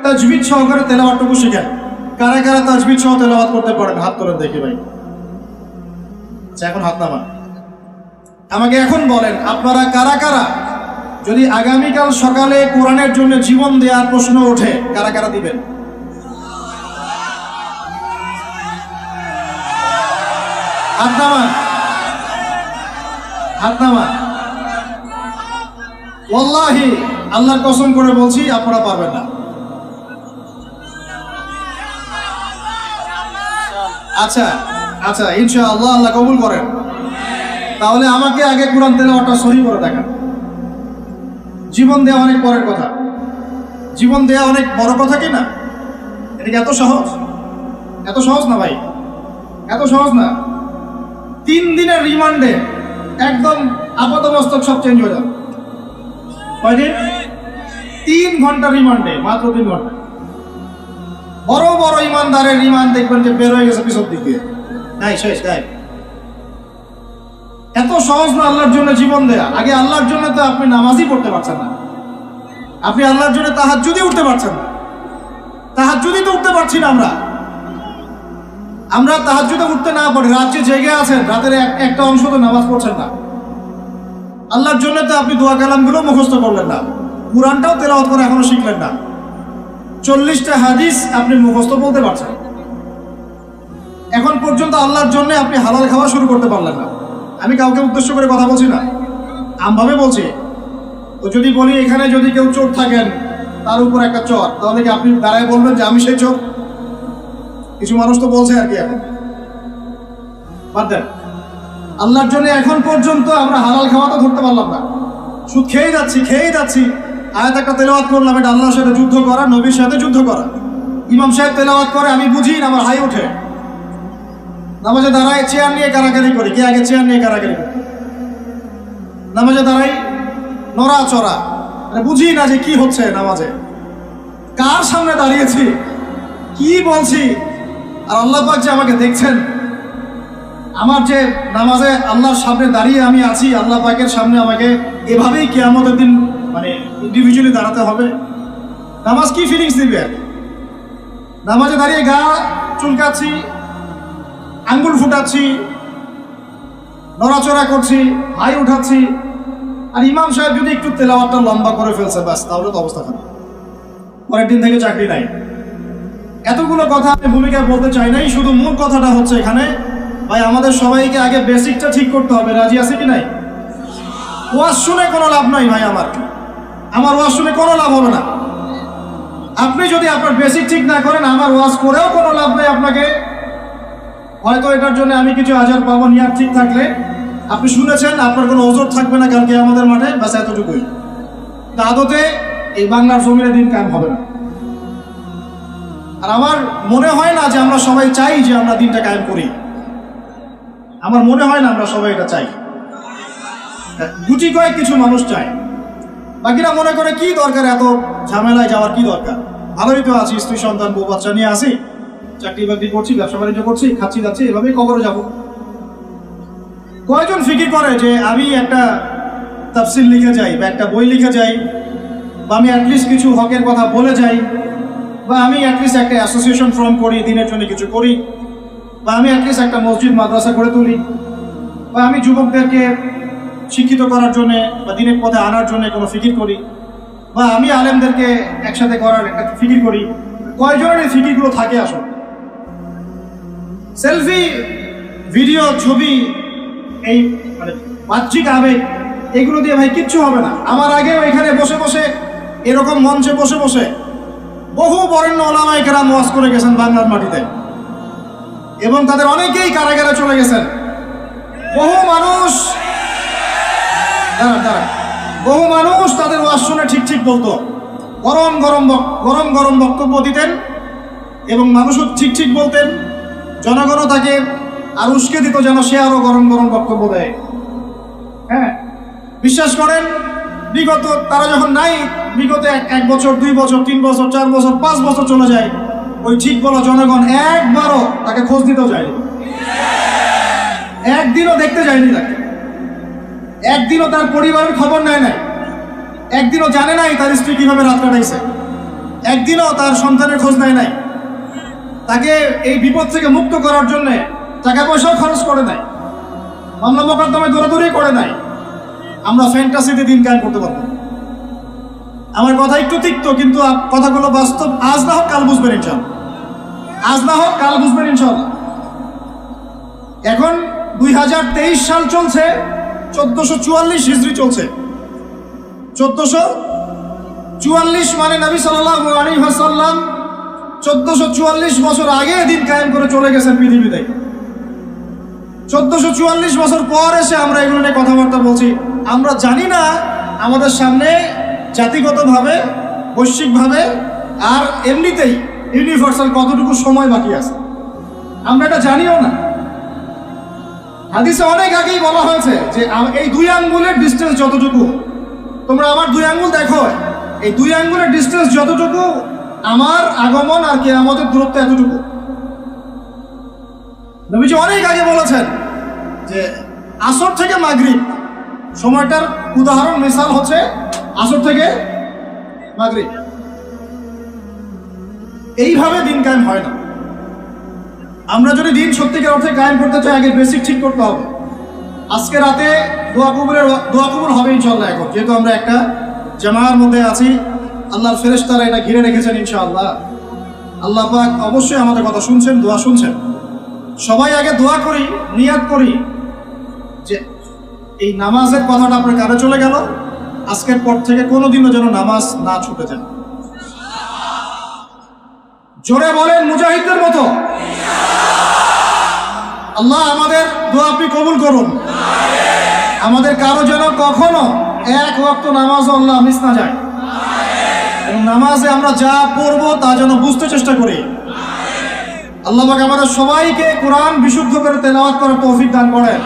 তাজবিদ সহকারে তেলাওয়াতটুকু শিখেন। কারা কারা তাজবিদ সহ তেলাওয়াত করতে পারেন হাত তোলেন দেখি ভাই। আচ্ছা, এখন হাত নামান। আমাকে এখন বলেন আপনারা কারা কারা যদি আগামীকাল সকালে কোরআনের জন্য জীবন দেওয়ার প্রশ্ন ওঠে কারা কারা দিবেন? হাত নামান, হাত নামান। ওয়াল্লাহি আল্লাহর কসম করে বলছি আপনারা পারবেন না। আচ্ছা আচ্ছা, ইনশাআল্লাহ আল্লাহ কবুল করেন। তাহলে আমাকে আগে কোরআন তেলাওয়াতটা সহি করে দেখান। জীবন দেওয়া অনেক পরের কথা, জীবন দেওয়া অনেক বড় কথা কি না? এটা কি এত সহজ? এত সহজ না ভাই, এত সহজ না। 3 দিনের রিমান্ডে একদম আপাতমস্তক সব চেঞ্জ হয়ে যাবে। কয়দিন? 3 ঘন্টা রিমান্ডে, মাত্র 3 ঘন্টা। বড় বড় ইমানদারের রিমান্ড দেখবেন যে বের হয়ে গেছে পিছন দিক দিয়ে, নাই শেষ নাই। এত সহজ না আল্লাহর জন্য জীবন দেয়া। আগে আল্লাহর জন্য তো আপনি নামাজই পড়তে পারছেন না, আপনি আল্লাহর জন্য তাহাজ্জুদই উঠতে পারছেন না। তাহাজ্জুদই তো উঠতে পারছি না আমরা তাহাজ্জুদে উঠতে না পারি, রাত্রে জেগে আছেন, রাতের একটা অংশ তো নামাজ পড়ছেন না। আল্লাহর জন্য তো আপনি দোয়া কালামগুলো মুখস্থ করলেন না, কুরআনটাও তেলাওয়াত করে এখনো শিখলেন না, 40টা হাদিস আপনি মুখস্থ বলতে পারছেন। এখন পর্যন্ত আল্লাহর জন্য আপনি হালাল খাওয়া শুরু করতে পারলেন না। আমি কাউকে উদ্দেশ্য করে কথা বলছি না, আমভাবে বলছি। তো যদি বলি এখানে যদি কেউ চোর থাকেন তার উপর একটা চর, তাহলে কি আপনি দাঁড়ায় বলবেন যে আমি সেই চোর? কিছু মানুষ তো বলছে আর কি। এখন বাদ দেন, আল্লাহর জন্য এখন পর্যন্ত আমরা হালাল খাওয়া তো ধরতে পারলাম না, সুদ খেয়ে যাচ্ছি। আয়াত একটা তেলাওয়াত করলাম, এটা আল্লাহর সাথে যুদ্ধ করা, নবীর সাথে যুদ্ধ করা। ইমাম সাহেব তেলাওয়াত করে, আমি বুঝি না, আমার হাই ওঠে। নামাজে দাঁড়ায় চেয়ার নিয়ে কারাকারি করি, কে আগে চেয়ার নিয়ে কারাকারি করি। নামাজে দাঁড়াই নড়াচড়া, বুঝি না যে কি হচ্ছে নামাজে, কার সামনে দাঁড়িয়েছি, কি বলছি। আর আল্লাহ পাক যে আমাকে দেখছেন, আমার যে নামাজে আল্লাহর সামনে দাঁড়িয়ে আমি আছি, আল্লাহ পাকের সামনে আমাকে এভাবেই কিয়ামতের দিন মানে ইন্ডিভিজুয়ালি দাঁড়াতে হবে। নামাজ কি ফিলিংস দিবে? নামাজে দাঁড়িয়ে গা চুলকাচ্ছি, আঙ্গুল ফুটাচ্ছি, নড়াচড়া করছি, হাই উঠাচ্ছি। আর ইমাম সাহেব যদি একটু তেলাওয়াতটা লম্বা করে ফেলছে, ব্যাস, তাহলে তো অবস্থা খারাপ, পরের দিন থেকে চাকরি নাই। এতগুলো কথা আমি ভূমিকা বলতে চাই নাই, শুধু মূল কথাটা হচ্ছে এখানে ভাই আমাদের সবাইকে আগে বেসিকটা ঠিক করতে হবে। রাজি আছে কি নাই? ওয়াজ শুনে কোনো লাভ নাই ভাই, আমার ওয়াজ শুনে কোনো লাভ হবে না। আপনি যদি আপনার বেসিক ঠিক না করেন, আমার ওয়াজ করেও কোনো লাভ নেই। আপনাকে হয়তো এটার জন্য আমি কিছু আজার পাবো, নিয়াত ঠিক থাকলে আপনি শুনেছেন, আপনার কোনো ওজোর থাকবে না কালকে আমাদের মাঠে, ব্যাস এতটুকুই। আদতে এই বাংলার জমিনে দিন কায়েম হবে না। আর আমার মনে হয় না যে আমরা সবাই চাই যে আমরা দিনটা কায়েম করি, আমার মনে হয় না আমরা সবাই এটা চাই। গুটি কয়েক কিছু মানুষ চায়, বাকিরা মনে করে কি দরকার এত ঝামেলায় যাওয়ার, কি দরকার, ভালোই তো আছি, স্ত্রী সন্তান বউ বাচ্চা নিয়ে আসি, চাকরি বাকরি করছি, ব্যবসা বাণিজ্য করছি, খাচ্ছি যাচ্ছি, এভাবেই কবরে যাব। কয়জন ফিকির করে যে আমি একটা তাফসির লিখে যাই, বা একটা বই লিখে যাই, বা আমি অ্যাটলিস্ট কিছু হকের কথা বলে যাই, বা আমি অ্যাটলিস্ট একটা অ্যাসোসিয়েশন ফর্ম করি, দিনের জন্য কিছু করি, বা আমি অ্যাটলিস্ট একটা মসজিদ মাদ্রাসা করে তুলি, বা আমি যুবকদেরকে শিক্ষিত করার জন্যে বা দিনের পথে আনার জন্য কোনো ফিকির করি, বা আমি আলেমদেরকে একসাথে করার একটা ফিকির করি। কয়জনের এই ফিকিরগুলো থাকে? আসলে সেলফি, ভিডিও, ছবি, এই মানে বাহ্যিক আবেগ, এগুলো দিয়ে ভাই কিচ্ছু হবে না। আমার আগেও এখানে বসে বসে, এরকম মঞ্চে বসে বসে বহু বরেণ্য ওলামায়ে কেরাম ওয়াজ করে গেছেন বাংলার মাটিতে, এবং তাদের অনেকেই কারাগারে চলে গেছেন। বহু মানুষ তাদের ওয়াজ শুনে ঠিক বলতো, গরম গরম বক্তব্য দিতেন, এবং মানুষও ঠিক বলতেন। জনগণও তাকে আর উস্কে দিত যেন সে আরো গরম বক্তব্য দেয়। হ্যাঁ, বিশ্বাস করেন, বিগত তারা যখন নাই, বিগত 1 বছর, 2 বছর, 3 বছর, 4 বছর, 5 বছর চলে যায়, ওই ঠিক বলা জনগণ একবারও তাকে খোঁজ দিতেও যায়নি, একদিনও দেখতে যায়নি তাকে, একদিনও তার পরিবারের খবর নেয় নাই, একদিনও জানে নাই তার স্ত্রী কিভাবে রাত কাটাইছে, একদিনও তার সন্তানের খোঁজ নেয় নাই, তাকে এই বিপদ থেকে মুক্ত করার জন্যে টাকা পয়সাও খরচ করে নাই, মামলা মোকদ্দমায় দৌড়াদৌড়ি করে নাই। আমরা ফ্যান্টাসিতে দিন কায়েম করতে পারবো। আমার কথা একটু তিক্ত, কিন্তু কথাগুলো বাস্তব। আজ না হোক কাল বুঝবেন ইনশাআল্লাহ, আজ না হোক কাল বুঝবেন ইনশাআল্লাহ। এখন 2023 সাল চলছে, 1444 হিজরি চলছে। 1444 মানে নবী সাল্লাল্লাহু আলাইহি ওয়াসাল্লাম 1444 বছর আগে দিন কায়েম করে চলে গেছেন পৃথিবীতে। 1444 বছর পর এসে আমরা এগুলো নিয়ে কথাবার্তা বলছি। আমরা জানি না আমাদের সামনে জাতিগতভাবে, বৈশ্বিকভাবে আর এমনিতেই ইউনিভার্সাল কতটুকু সময় বাকি আছে, আমরা এটা জানিও না। হাদিসে অনেক আগেই বলা হয়েছে যে এই 2 আঙ্গুলের ডিস্টেন্স যতটুকু, তোমরা আমার 2 আঙ্গুল দেখো, এই 2 আঙ্গুলের ডিস্টেন্স যতটুকু আমার আগমন আর কিয়ামতের দূরত্ব এতটুকু। নবীজি অনেক আগে বলেছেন যে আসর থেকে মাগরিব সময়টার উদাহরণ, মিসাল হচ্ছে আসর থেকে মাগরিব। এইভাবে দিন কায়েম হয় না। আমরা যদি দিন সত্যিকার অর্থে কায়েম করতে চাই, আগে বেসিক ঠিক করতে হবে। আজকে রাতে দোয়া কবুল হবে ইনশাআল্লাহ। এখন যেহেতু আমরা একটা জামার মধ্যে আছি, আল্লাহর ফেরেশতারা এটা ঘিরে রেখেছেন ইনশাআল্লাহ। আল্লাহ পাক অবশ্যই আমাদের কথা শুনছেন, দোয়া শুনছেন। সবাই আগে দোয়া করি, নিয়াত করি যে এই নামাজের কথাটা আপনার কানে চলে গেল, আজকের পর থেকে কোনোদিনও যেন নামাজ না ছুটে যায়। জোরে বলেন মুজাহিদদের মতো। আল্লাহ আমাদের দোয়া আপনি কবুল করুন। আমাদের কারো যেন কখনো এক ওয়াক্ত নামাজ আল্লাহ মিস না যায়, এবং নামাজে আমরা যা পড়বো তা যেন বুঝতে চেষ্টা করি। আল্লাহ পাক আমাদের সবাইকে কোরআন বিশুদ্ধ করে তেলাওয়াত করার তৌফিক দান করেন,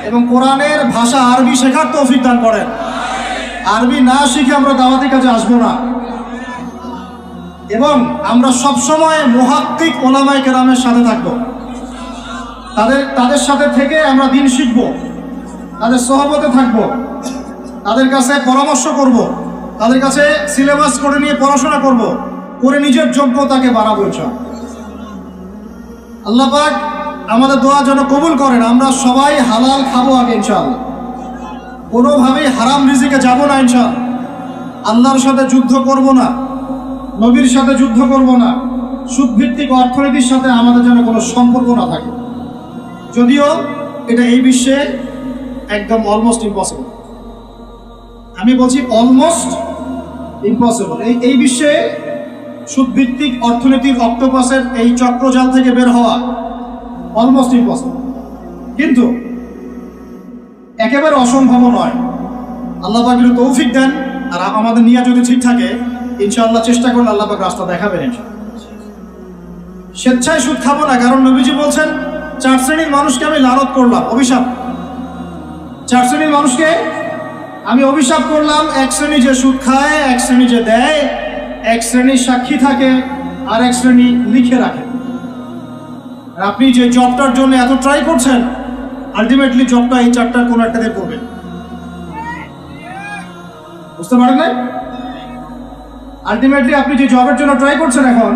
এবং কোরআনের ভাষা আরবি শেখার তৌফিক দান করেন। আরবি না শিখে আমরা দাওয়াতি কাজে আসবো না, এবং আমরা সবসময় মুহাক্কিক ওলামায়ে কেরামের সাথে থাকবো। তাদের সাথে থেকে আমরা দিন শিখব, তাদের সহবতে থাকব, তাদের কাছে পরামর্শ করব, তাদের কাছে সিলেবাস করে নিয়ে পড়াশোনা করব, করে নিজের যোগ্যতাকে বাড়াবো ইনশাআল্লাহ। আল্লাহ পাক আমাদের দোয়া যেন কবুল করেন। আমরা সবাই হালাল খাবো আগে ইনশাআল্লাহ, কোনোভাবেই হারাম রিজিকে যাব না ইনশাআল্লাহ। আল্লাহর সাথে যুদ্ধ করব না, নবীর সাথে যুদ্ধ করব না, সুদভিত্তিক অর্থনীতির সাথে আমাদের যেন কোনো সম্পর্ক না থাকে। যদিও এটা এই বিশ্বে একদম অলমোস্ট ইম্পসিবল। আমি বলছি অলমোস্ট ইম্পসিবল। এই বিশ্বে সুদভিত্তিক অর্থনীতির অক্টোপাসের এই চক্রজাল থেকে বের হওয়া অলমোস্ট ইম্পসিবল, কিন্তু একেবারে অসম্ভব নয়। আল্লাহ পাক যদি তৌফিক দেন আর আমাদের নিয়ত যদি ঠিক থাকে, ইনশাআল্লাহ চেষ্টা করলে আল্লাহ পাক রাস্তা দেখাবেন ইনশাআল্লাহ। স্বেচ্ছায় সুদ খাবো না, কারণ নবীজি বলছেন 4 শ্রেণীর মানুষকে আমি লানত করলাম, অভিশাপ। 4 শ্রেণীর মানুষকে আমি অভিশাপ করলাম। 1 শ্রেণী যে সুদ খায়, 1 শ্রেণী যে দেয়, 1 শ্রেণী সাক্ষী থাকে, আর 1 শ্রেণী লিখে রাখে। আর আপনি যে জবটার জন্য এত ট্রাই করছেন, আলটিমেটলি জবটা এই 4টার কোনো একটাতে পড়বে। বুঝতে পারেন না? আলটিমেটলি আপনি যে জবের জন্য ট্রাই করছেন, এখন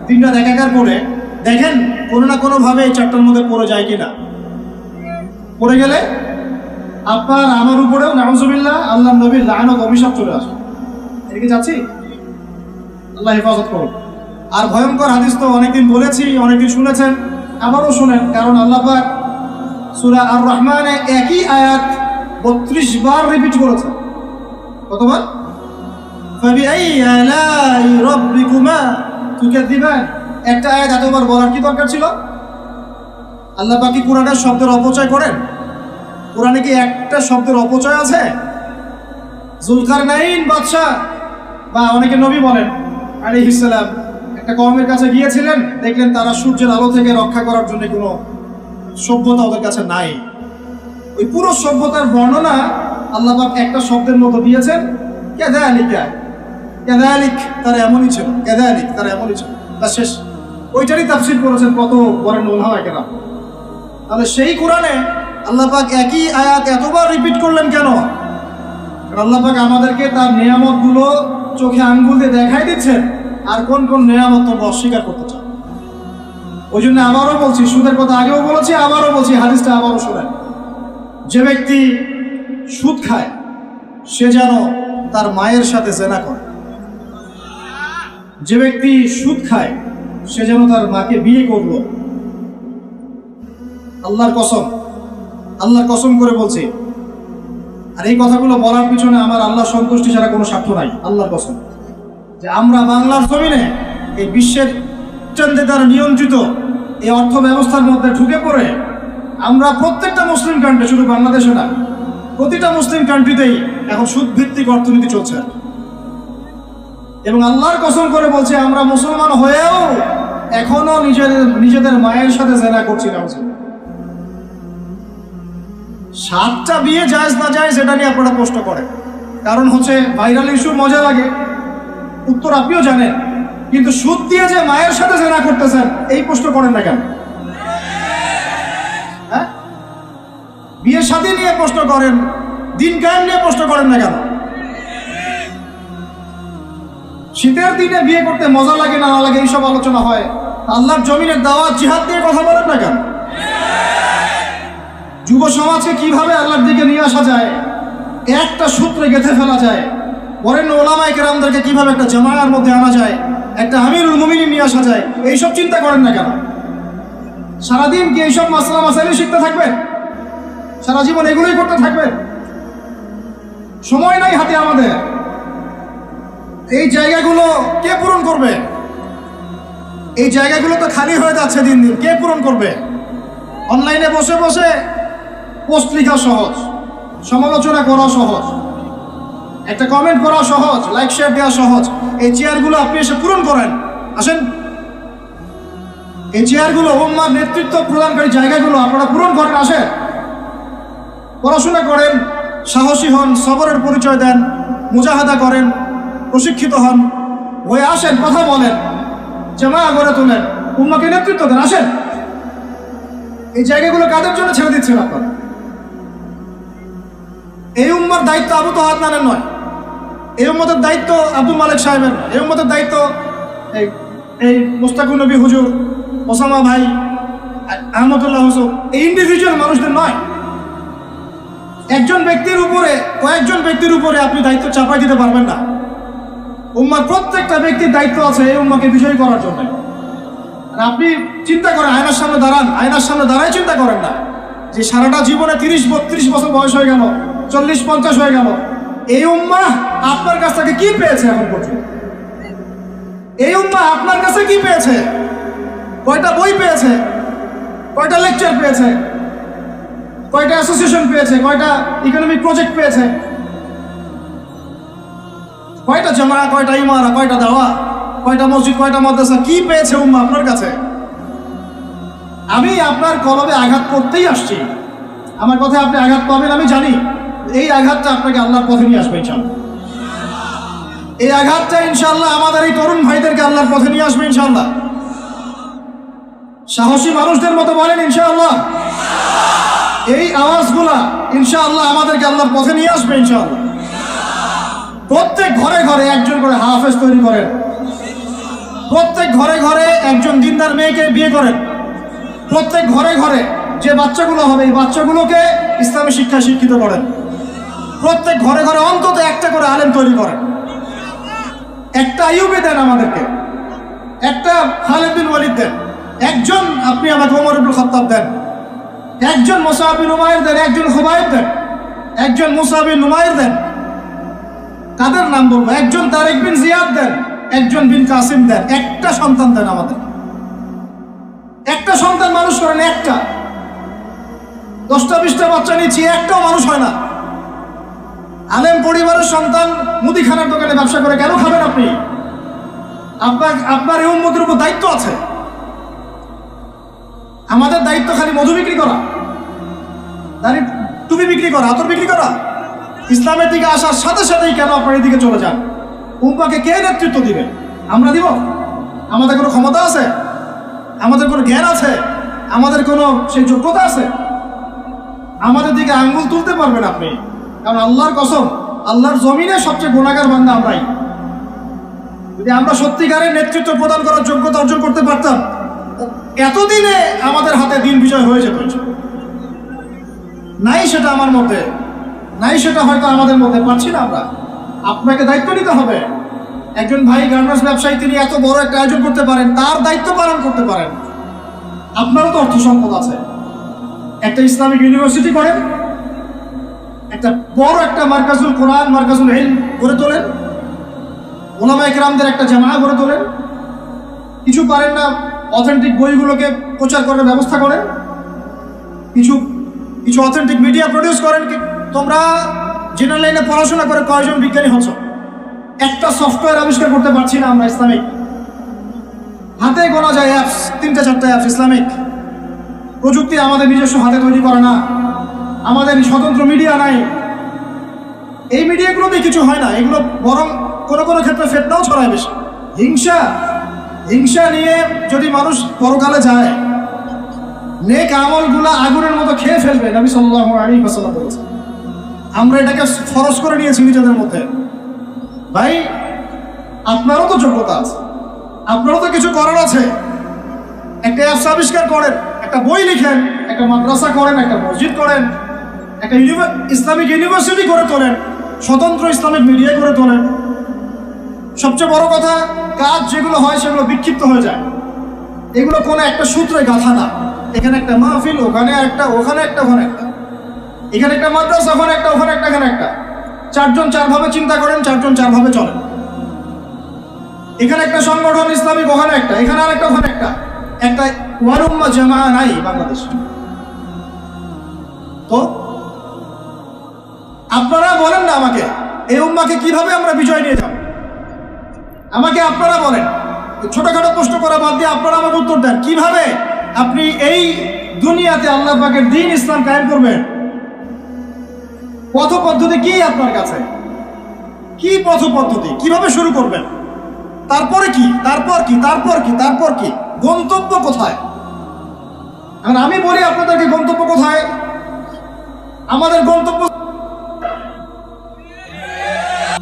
দিনটা একাকার করে দেখেন কোনো না কোনোভাবে এই 4টার মধ্যে পড়ে যায় কিনা। পড়ে গেলে আপনার আমার উপরেও নাউজুবিল্লাহ আল্লাহ নবীর লানত অভিশাপ চলে আসে। এদিকে যাচ্ছি, আল্লাহ হেফাজত করুন। আর ভয়ঙ্কর হাদিস তো অনেকদিন বলেছি, অনেকদিন শুনেছেন, আবারও শুনেন, কারণ আল্লাহ পাক সূরা আর রহমানে একই আয়াত 32 বার রিপিট করেছেন। কতবার? ফাবিআই আলাই রাব্বিকুমা তুকাযিবান। একটা আয়াত এতবার বলার কি দরকার ছিল? আল্লাহ পাক কি কোরআনের শব্দের অপচয় করেন? কোরআনে কি একটা শব্দের অপচয় আছে? জুলকারনাইন বাদশাহ, বা অনেকে নবী বলেন আলাইহিস সালাম, একটা কওমের কাছে গিয়েছিলেন, দেখলেন তারা সূর্যের আলো থেকে রক্ষা করার জন্য কোনো সভ্যতা ওদের কাছে নাই। ওই পুরো সভ্যতার বর্ণনা আল্লাহ পাক একটা শব্দের মতো দিয়েছেন, কাযালিকা। কাযালিক, তারা এমনই ছিল, কাযালিক, তারা এমনই ছিল। তা শেষ, ওইটারই তাফসীর করেছেন কত বরেন উলামায়ে কেরাম। তাহলে সেই কোরআনে আল্লাহ পাক একই আয়াত এতবার রিপিট করলেন কেন? কারণ আল্লাহ পাক আমাদেরকে তার নিয়ামতগুলো চোখে আঙ্গুল দিয়ে দেখাই দিচ্ছেন, আর কোন কোন নিয়ামত তোমরা অস্বীকার করতে চাও। ওই জন্য আবারও বলছি, সুদের কথা আগেও বলেছি, আবারও বলছি, হাদিসটা আবারও শোনেন। যে ব্যক্তি সুদ খায় সে যেন তার মায়ের সাথে জেনা করে। যে ব্যক্তি সুদ খায় সে যেন তার মাকে বিয়ে করলো। আল্লাহর কসম, আল্লাহর কসম করে বলছি। আর এই কথাগুলো বলার পিছনে আমার আল্লাহ সন্তুষ্টি ছাড়া কোনো স্বার্থ নাই। আল্লাহর কসম যে আমরা বাংলার জমিনে এই বিশ্বের দ্বারা নিয়ন্ত্রিত এই অর্থ ব্যবস্থার মধ্যে ঢুকে পড়ে আমরা প্রত্যেকটা মুসলিম কান্ট্রি, শুধু বাংলাদেশে না, প্রতিটা মুসলিম কান্ট্রিতেই এখন সুদ ভিত্তিক অর্থনীতি চলছে। এবং আল্লাহর কসম করে বলছে আমরা মুসলমান হয়েও এখনো নিজেদের মায়ের সাথে জেনা করছি না। 7টা বিয়ে জায়েজ না জায়েজ এটা নিয়ে আপনারা প্রশ্ন করেন, কারণ হচ্ছে ভাইরাল ইস্যু, মজা লাগে, উত্তর আপনিও জানেন। কিন্তু সুদ দিয়ে যে মায়ের সাথে জেনা করতেছেন এই প্রশ্ন করেন না কেন? হ্যাঁ, বিয়ে শাদী নিয়ে প্রশ্ন করেন, দিন কায়েম নিয়ে প্রশ্ন করেন না কেন? শীতের দিনে বিয়ে করতে মজা লাগে না লাগে এইসব আলোচনা হয়, আল্লাহর জমিনের দাওয়াত জিহাদ দিয়ে কথা বলেন না কেন? যুব সমাজকে কিভাবে আল্লাহর দিকে নিয়ে আসা যায়, একটা সূত্রে গেঁথে ফেলা যায়, বরেণ্য ওলামায়ে কেরামদেরকে কিভাবে একটা জামায়ার মধ্যে আনা যায়, একটা আমিরুল মুমিনিন নিয়ে আসা যায়, এইসব চিন্তা করেন না কেন? সারাদিন কি এইসব মাসলা মাসাইল শিখতে থাকবেন? সারা জীবন এগুলোই করতে থাকবেন? সময় নাই হাতে আমাদের। এই জায়গাগুলো কে পূরণ করবে? এই জায়গাগুলো তো খালি হয়ে যাচ্ছে দিন দিন, কে পূরণ করবে? অনলাইনে বসে বসে পোস্ট লেখা সহজ, সমালোচনা করা সহজ, একটা কমেন্ট করা সহজ, লাইক শেয়ার দেওয়া সহজ। এই চেয়ারগুলো আপনি এসে পূরণ করেন, আসেন। এই চেয়ারগুলো, উম্মার নেতৃত্ব প্রদানকারী জায়গাগুলো আপনারা পূরণ করেন, আসেন। পড়াশোনা করেন, সাহসী হন, সবরের পরিচয় দেন, মুজাহাদা করেন, প্রশিক্ষিত হন, হয়ে আসেন, কথা বলেন, জামায়া গড়ে তোলেন, উম্মাকে নেতৃত্ব দেন, আসেন। এই জায়গাগুলো কাদের জন্য ছেড়ে দিচ্ছেন আপনারা? এই উম্মার দায়িত্ব আবু তো আদনানের নয়, এই উম্মতের দায়িত্ব আব্দুল মালিক সাহেবের, এই উম্মতের দায়িত্ব এই মুস্তাকুর নবী হুজুর, ওসামা ভাই, আহমদুল্লাহ হোসেন, এই ইন্ডিভিজুয়াল মানুষদের নয়। একজন ব্যক্তির উপরে, কয়েকজন ব্যক্তির উপরে আপনি দায়িত্ব চাপাই দিতে পারবেন না। উম্মার প্রত্যেকটা ব্যক্তির দায়িত্ব আছে এই উম্মাকে বিজয়ী করার জন্য। আর আপনি চিন্তা করেন, আয়নার সামনে দাঁড়ান, আয়নার সামনে দাঁড়াই চিন্তা করেন না যে সারাটা জীবনে 30-32 বছর বয়স হয়ে গেল, 40-50 হয়ে গেল, এই উম্মাহ আপনার কাছ থেকে কি পেয়েছে এখন পর্যন্ত? এই উম্মাহ আপনার কাছে কি পেয়েছে? কয়টা বই পেয়েছে? কয়টা লেকচার পেয়েছে? কয়টা অ্যাসোসিয়েশন পেয়েছে? কয়টা ইকোনমিক প্রজেক্ট পেয়েছে? কয়টা জামায়া, কয়টা ইমারা, কয়টা দাওয়া, কয়টা মসজিদ, কয়টা মাদ্রাসা, কি পেয়েছে উম্মাহ আপনার কাছে? আমি আপনার কলবে আঘাত করতেই আসছি। আমার কথায় আপনি আঘাত পাবেন আমি জানি। এই আঘাতটা আপনাকে আল্লাহর পথে নিয়ে আসবে ইনশাআল্লাহ। এই আঘাতটা ইনশাআল্লাহ আমাদের এই তরুণ ভাইদেরকে আল্লাহর পথে নিয়ে আসবে ইনশাআল্লাহ। সাহসী মানুষদের মতো বলেন ইনশাআল্লাহ। এই আওয়াজগুলা ইনশাআল্লাহ আমাদেরকে আল্লাহর পথে নিয়ে আসবে ইনশাআল্লাহ। প্রত্যেক ঘরে ঘরে একজন করে হাফেজ তৈরি করেন, প্রত্যেক ঘরে ঘরে একজন দিনদার মেয়েকে বিয়ে করেন, প্রত্যেক ঘরে ঘরে যে বাচ্চাগুলো হবে এই বাচ্চাগুলোকে ইসলামী শিক্ষায় শিক্ষিত করেন, প্রত্যেক ঘরে ঘরে অন্তত একটা করে আলেম তৈরি করেন। একটা আইয়ুবী দেন আমাদেরকে, একটা খালিদ বিন ওয়ালিদ দেন, একজন আপনি আমাকে ওমর ইবনে খাত্তাব দেন, একজন মুসআব বিন উমাইর দেন, একজন খুবাইব দেন, একজন মুসআব বিন নুমাইর দেন। কাদের নাম বলবো? একজন তারিক বিন জিয়াদ দেন, একজন বিন কাসিম দেন। একটা সন্তান দেন আমাদের, একটা সন্তান মানুষ করেন। একটা 10টা-20টা বাচ্চা নিচ্ছি, একটাও মানুষ হয় না। আলেম পরিবারের সন্তান মুদিখানার দোকানে ব্যবসা করে কেন খাবেন আপনি? আপনার এই উম্মতের উপর দায়িত্ব আছে। আমাদের দায়িত্ব খালি মধু বিক্রি করা, টুপি বিক্রি করা, আতর বিক্রি করা? ইসলামের দিকে আসার সাথে সাথেই কেন আপনার এই দিকে চলে যান? উম্মাকে কে নেতৃত্ব দিবে? আমরা দিব? আমাদের কোনো ক্ষমতা আছে? আমাদের কোনো জ্ঞান আছে? আমাদের কোনো সেই যোগ্যতা আছে? আমাদের দিকে আঙ্গুল তুলতে পারবেন আপনি? কারণ আল্লাহর কসম, আল্লাহর জমিনে সবচেয়ে গুনাহগার বান্দা আমরাই। যদি আমরা সত্যিকারের নেতৃত্ব প্রদান করার যোগ্যতা অর্জন করতে পারতাম, এতদিনে আমাদের হাতে দিন বিজয় হয়ে যেত। নাই সেটা আমার মধ্যে, নাই সেটা হয়তো আমাদের মধ্যে, পারছি না আমরা। আপনাকে দায়িত্ব নিতে হবে। একজন ভাই গার্মেন্টস ব্যবসায়ী, তিনি এত বড় একটা আয়োজন করতে পারেন, তার দায়িত্ব পালন করতে পারেন। আপনারও তো অর্থ সম্পদ আছে, একটা ইসলামিক ইউনিভার্সিটি করেন, একটা বড় একটা মার্কাজুল কোরআন, মার্কাজুল ইলম গড়ে তোলেন, ওলামা ইকরামদের একটা জামায়া গড়ে তোলেন। কিছু পারেন না, অথেন্টিক বইগুলোকে প্রচার করার ব্যবস্থা করেন, কিছু কিছু অথেন্টিক মিডিয়া প্রডিউস করেন। তোমরা জেনারেল লাইনে পড়াশোনা করে কয়জন বিজ্ঞানী হচ্ছ? একটা সফটওয়্যার আবিষ্কার করতে পারছি না আমরা ইসলামিক। হাতে গোনা যায় অ্যাপস, 3-4টা অ্যাপস ইসলামিক। প্রযুক্তি আমাদের নিজস্ব হাতে তৈরি করা না, আমাদের স্বতন্ত্র মিডিয়া নাই। এই মিডিয়াগুলোতে কিছু হয় না, এগুলো বরং কোনো কোনো ক্ষেত্রে ফেতনাও ছড়ায় বেশি। হিংসা নিয়ে যদি মানুষ পরকালে যায়, নেক আমলগুলো আগুনের মতো খেয়ে ফেলবে, নবী সাল্লাল্লাহু আলাইহি ওয়াসাল্লাম বলেছেন। আমরা এটাকে ফরজ করে নিয়েছি নিজেদের মধ্যে। ভাই, আপনারও তো যোগ্যতা আছে, আপনারও তো কিছু করার আছে। একটা অ্যাপস আবিষ্কার করেন, একটা বই লিখেন, একটা মাদ্রাসা করেন, একটা মসজিদ করেন, একটা ইসলামিক ইউনিভার্সিটি করে তোলেন, স্বতন্ত্র ইসলামিক মিডিয়া করে তোলেন। সবচেয়ে বড় কথা, কাজ যেগুলো হয় সেগুলো বিক্ষিপ্ত হয়ে যায়। এগুলো কোনো একটা সূত্রে গাঁথা না। এখানে একটা মাহফিল, ওখানে একটা, ওখানে একটা, ওখানে একটা, এখানে একটা মাদ্রাসা, ওখানে একটা, ওখানে একটা, এখানে একটা। 4জন 4ভাবে চিন্তা করেন, 4জন 4ভাবে চলেন। এখানে একটা সংগঠন ইসলামিক, ওখানে একটা, এখানে আর একটা, ওখানে একটা। একটা ওয়াল উম্মাহ জামাআ নাই বাংলাদেশে। তো আপনারা বলেন না আমাকে, এই উম্মাহকে কিভাবে আমরা বিজয় নিয়ে যাব? আমাকে আপনারা বলেন। ছোটখাটো প্রশ্ন করা বাদ দিয়ে আপনারা আমাকে উত্তর দেন, কিভাবে আপনি এই দুনিয়াতে আল্লাহ পাকের দ্বীন ইসলাম কায়েম করবেন? পথ পদ্ধতি কি আপনার কাছে? কি পথ পদ্ধতি, কিভাবে শুরু করবেন? তারপরে কি, তারপর কি, তারপর কি, তারপর কি? গন্তব্য কোথায়? আর আমি বলি আপনাদেরকে, গন্তব্য কোথায়? আমাদের গন্তব্য